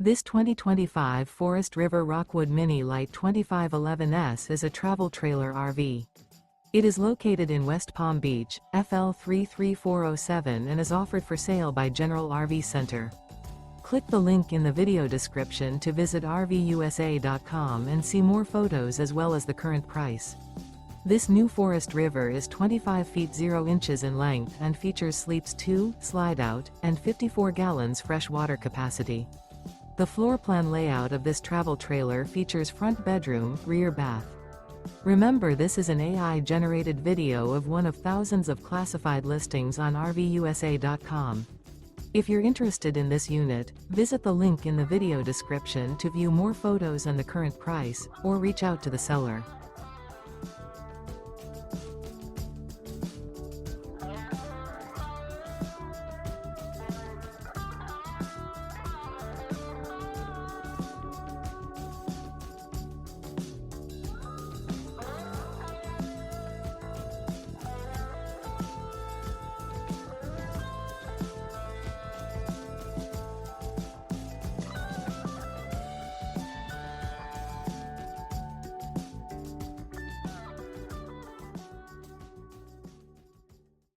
This 2025 Forest River Rockwood Mini Lite 2511S is a travel trailer RV. It is located in West Palm Beach, FL 33407 and is offered for sale by General RV Center. Click the link in the video description to visit RVUSA.com and see more photos as well as the current price. This new Forest River is 25 feet 0 inches in length and features sleeps 2, Slideout, and 54 gallons fresh water capacity. The floor plan layout of this travel trailer features front bedroom, rear bath. Remember, this is an AI-generated video of one of thousands of classified listings on RVUSA.com. If you're interested in this unit, visit the link in the video description to view more photos and the current price, or reach out to the seller.